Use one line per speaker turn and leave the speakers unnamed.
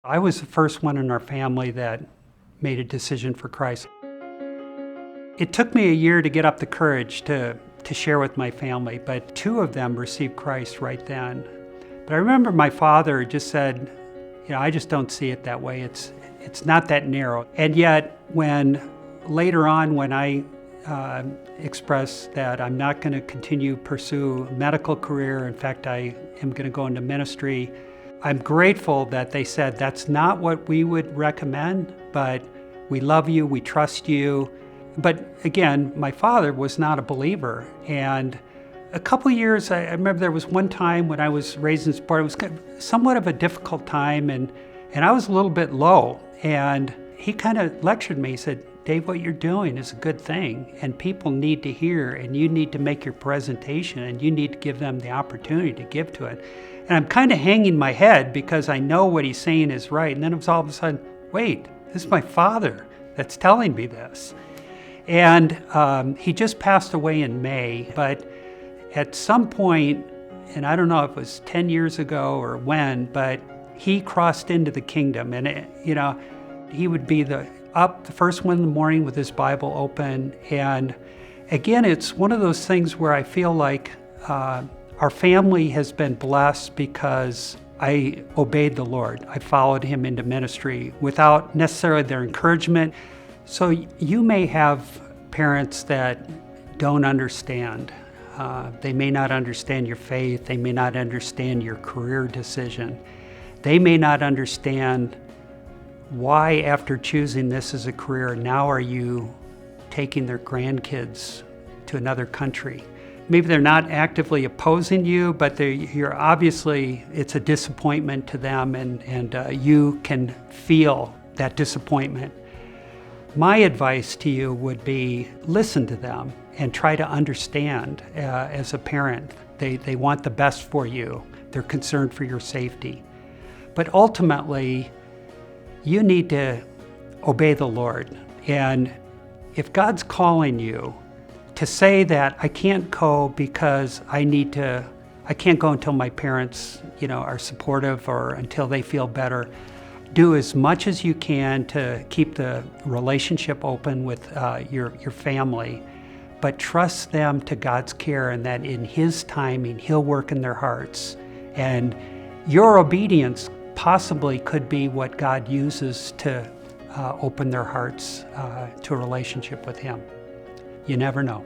I was the first one in our family that made a decision for Christ. It took me a year to get up the courage to share with my family, but two of them received Christ right then. But I remember my father just said, I just don't see it that way. It's not that narrow. And yet, later on, when I expressed that I'm not going to continue pursue a medical career, in fact, I am going to go into ministry, I'm grateful that they said that's not what we would recommend, but we love you, we trust you. But again, my father was not a believer. And a couple of years, I remember there was one time when I was raised in sport, it was somewhat of a difficult time, and I was a little bit low. And he kind of lectured me. He said, Dave, what you're doing is a good thing, and people need to hear, and you need to make your presentation, and you need to give them the opportunity to give to it. And I'm kind of hanging my head because I know what he's saying is right. And then it was all of a sudden, wait, this is my father that's telling me this. And he just passed away in May, but at some point, and I don't know if it was 10 years ago or when, but he crossed into the kingdom. And, he would be up the first one in the morning with his Bible open. And again, it's one of those things where I feel like our family has been blessed because I obeyed the Lord. I followed him into ministry without necessarily their encouragement. So you may have parents that don't understand. They may not understand your faith. They may not understand your career decision. They may not understand why, after choosing this as a career, now are you taking their grandkids to another country? Maybe they're not actively opposing you, but you're obviously, it's a disappointment to them, and you can feel that disappointment. My advice to you would be listen to them and try to understand as a parent. They want the best for you. They're concerned for your safety. But ultimately, you need to obey the Lord. And if God's calling you to say that I can't go because I can't go until my parents, are supportive or until they feel better, do as much as you can to keep the relationship open with your family, but trust them to God's care, and that in His timing, He'll work in their hearts. And your obedience possibly could be what God uses to open their hearts to a relationship with Him. You never know.